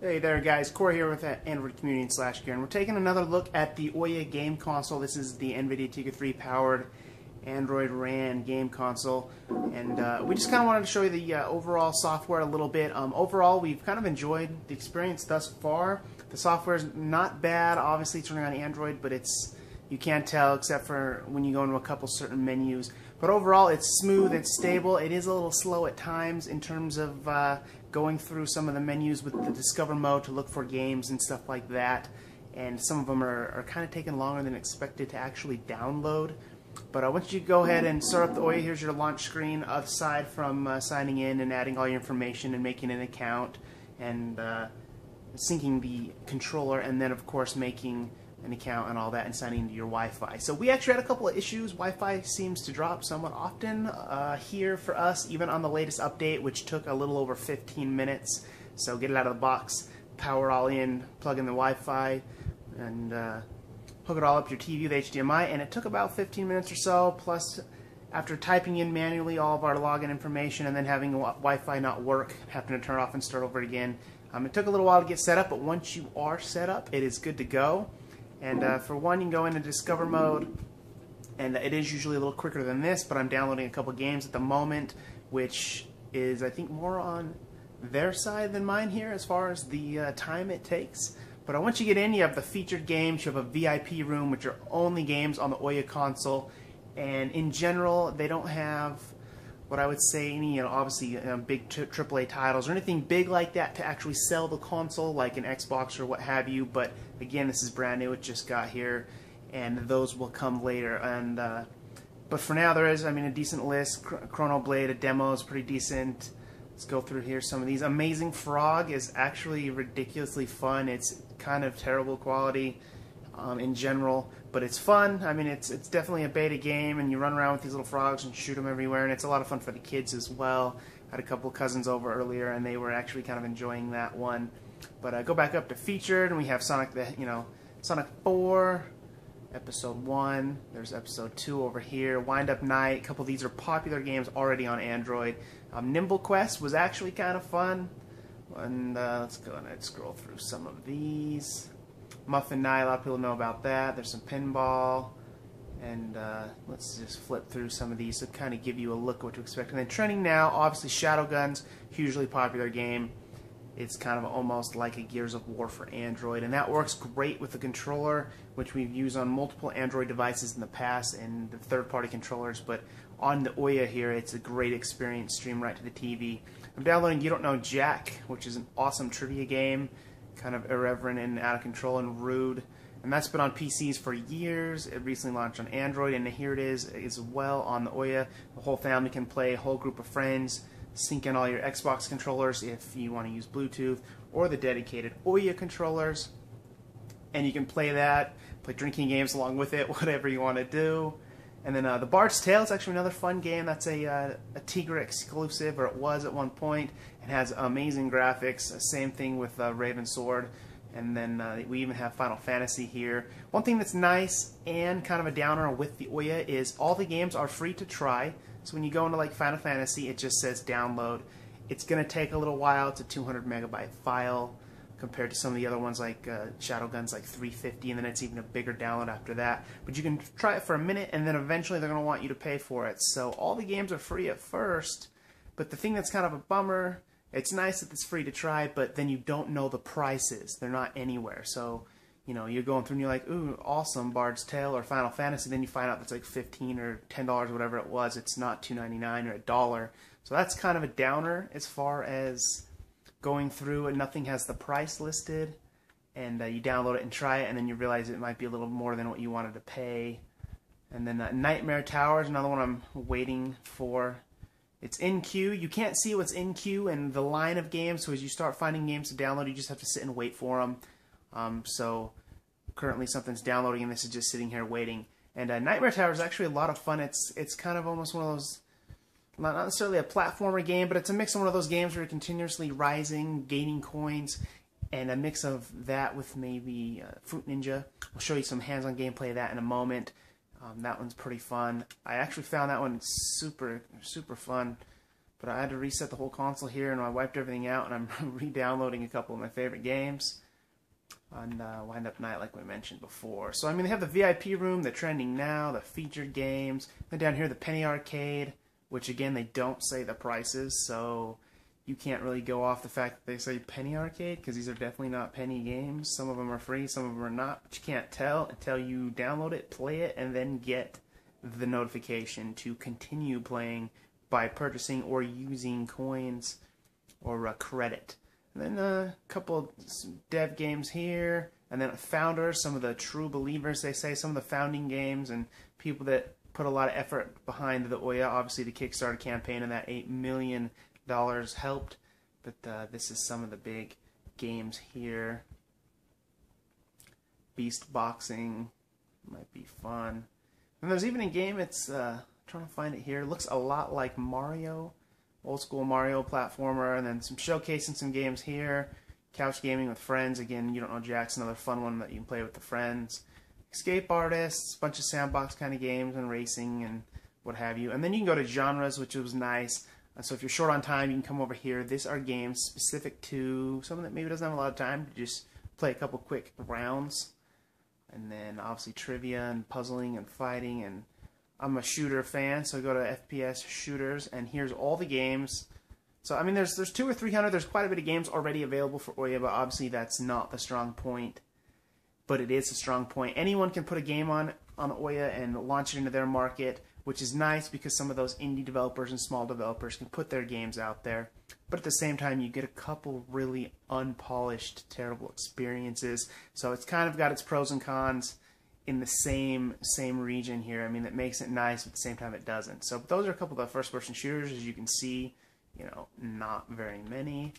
Hey there guys, Corey here with Android Community and /Gear, and we're taking another look at the OUYA Game Console. This is the NVIDIA Tegra 3 powered Android RAN game console, and we just kind of wanted to show you the overall software a little bit. Overall, we've kind of enjoyed the experience thus far. The software is not bad. Obviously, it's running on Android, but you can't tell except for when you go into a couple certain menus. But overall, it's smooth, it's stable. It is a little slow at times in terms of going through some of the menus with the Discover mode to look for games and stuff like that. And some of them are kind of taking longer than expected to actually download. But once you go ahead and start up the OUYA, here's your launch screen. Aside from signing in and adding all your information and making an account and syncing the controller, and then of course making an account and all that and signing into your Wi-Fi. So we actually had a couple of issues. Wi-Fi seems to drop somewhat often here for us, even on the latest update, which took a little over 15 minutes. So get it out of the box, power all in, plug in the Wi-Fi, and hook it all up to your TV with HDMI, and it took about 15 minutes or so, plus after typing in manually all of our login information and then having Wi-Fi not work, having to turn it off and start over again. It took a little while to get set up, but once you are set up, it is good to go. And for one, you can go into Discover mode, and it is usually a little quicker than this, but I'm downloading a couple games at the moment, which is, I think, more on their side than mine here as far as the time it takes. But once you get in, you have the featured games, you have a VIP room, which are only games on the OUYA console, and in general, they don't have what I would say any, obviously big AAA titles or anything big like that to actually sell the console, like an Xbox or what have you. But again, this is brand new; it just got here, and those will come later. And but for now, there is, a decent list. Chrono Blade, a demo is pretty decent. Let's go through here. Some of these. Amazing Frog is actually ridiculously fun. It's kind of terrible quality in general, but it's fun. It's definitely a beta game, and you run around with these little frogs and shoot them everywhere, and it's a lot of fun for the kids as well. I had a couple of cousins over earlier, and they were actually kind of enjoying that one. But go back up to featured, and we have Sonic Sonic 4, Episode 1. There's Episode 2 over here. Wind Up Night. A couple of these are popular games already on Android. Nimble Quest was actually kind of fun. And let's go and scroll through some of these. Muffin Night, a lot of people know about that. There's some Pinball, and let's just flip through some of these to kind of give you a look at what to expect. And then trending now, obviously Shadowgun's hugely popular game. It's kind of almost like a Gears of War for Android, and that works great with the controller, which we've used on multiple Android devices in the past and the third-party controllers. But on the OUYA here, it's a great experience, stream right to the TV. I'm downloading You Don't Know Jack, which is an awesome trivia game. Kind of irreverent and out of control and rude, and that's been on PCs for years. It recently launched on Android, and here it is as well on the OUYA. The whole family can play, a whole group of friends. Sync in all your Xbox controllers if you want to use Bluetooth, or the dedicated OUYA controllers, and you can play that, play drinking games along with it, whatever you want to do. And then the Bard's Tale is actually another fun game. That's a Tegra exclusive, or it was at one point. It has amazing graphics. Same thing with Raven Sword. And then we even have Final Fantasy here. One thing that's nice and kind of a downer with the OUYA is all the games are free to try. So when you go into like Final Fantasy, it just says download. It's going to take a little while. It's a 200 megabyte file, compared to some of the other ones like Shadowgun's like 350, and then it's even a bigger download after that. But you can try it for a minute, and then eventually they're going to want you to pay for it. So all the games are free at first, but the thing that's kind of a bummer, it's nice that it's free to try, but then you don't know the prices. They're not anywhere. So, you're going through and you're like, ooh, awesome, Bard's Tale or Final Fantasy. Then you find out that's like $15 or $10, or whatever it was. It's not $2.99 or $1. So that's kind of a downer as far as going through, and nothing has the price listed, and you download it and try it, and then you realize it might be a little more than what you wanted to pay. And then Nightmare Tower is another one I'm waiting for. It's in queue. You can't see what's in queue and the line of games, so as you start finding games to download, you just have to sit and wait for them. So currently something's downloading, and this is just sitting here waiting. And Nightmare Tower is actually a lot of fun. It's kind of almost one of those, not necessarily a platformer game, but it's a mix of one of those games where you're continuously rising, gaining coins, and a mix of that with maybe Fruit Ninja. I'll show you some hands-on gameplay of that in a moment. That one's pretty fun. I actually found that one super fun But I had to reset the whole console here, and I wiped everything out, and I'm re-downloading a couple of my favorite games on Wind Up Night, like we mentioned before. So, I mean, they have the VIP room, the trending now, the featured games. Then down here, the Penny Arcade, which, again, they don't say the prices, so you can't really go off the fact that they say Penny Arcade, because these are definitely not penny games. Some of them are free, some of them are not, but you can't tell until you download it, play it, and then get the notification to continue playing by purchasing or using coins or credit. And then a couple of dev games here, and then founders, some of the true believers, they say, some of the founding games, and people that put a lot of effort behind the OUYA. Obviously, the Kickstarter campaign and that $8 million helped, but this is some of the big games here. Beast Boxing might be fun. And there's even a game, it's trying to find it here. It looks a lot like Mario. Old school Mario platformer, and then some showcasing some games here. Couch gaming with friends. Again, You Don't Know Jack's another fun one that you can play with the friends. Escape artists, bunch of sandbox kind of games and racing and what have you. And then you can go to genres, which was nice. So if you're short on time, you can come over here. These are games specific to someone that maybe doesn't have a lot of time to just play a couple quick rounds. And then obviously trivia and puzzling and fighting, and I'm a shooter fan, so go to FPS shooters, and here's all the games. So, I mean, there's 200 or 300. There's quite a bit of games already available for OUYA, but obviously that's not the strong point. But it is a strong point. Anyone can put a game on OUYA and launch it into their market, which is nice because some of those indie developers and small developers can put their games out there. But at the same time, you get a couple really unpolished, terrible experiences. So it's kind of got its pros and cons in the same region here. I mean, that makes it nice, but at the same time it doesn't. So those are a couple of the first-person shooters. As you can see, you know, not very many.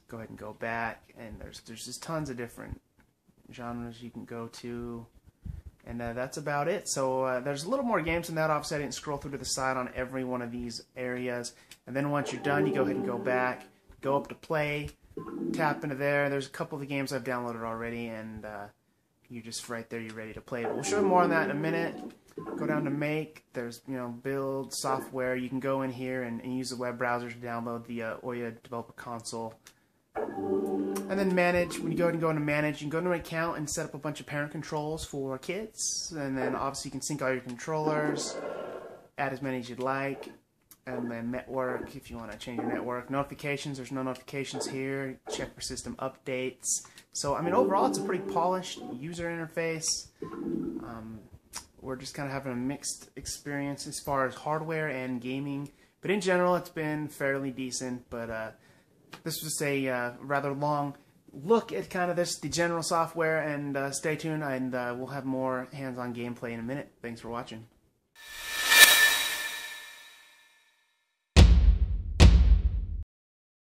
Go ahead and go back, and there's just tons of different genres you can go to, and that's about it. So there's a little more games than that. Obviously, I didn't scroll through to the side on every one of these areas. And then once you're done, you go ahead and go back, go up to play, tap into there. There's a couple of the games I've downloaded already, and you're just right there, you're ready to play. But we'll show you more on that in a minute. Go down to make. There's, you know, build, software. You can go in here and use the web browser to download the OUYA Developer Console. And then manage. When you go ahead and go into manage, you can go into an account and set up a bunch of parent controls for kids. And then obviously you can sync all your controllers, add as many as you'd like. And then network, if you want to change your network. Notifications, there's no notifications here. Check for system updates. So, I mean, overall, it's a pretty polished user interface. We're just kind of having a mixed experience as far as hardware and gaming. But in general, it's been fairly decent. But this was a rather long look at kind of the general software. And stay tuned, and we'll have more hands-on gameplay in a minute. Thanks for watching.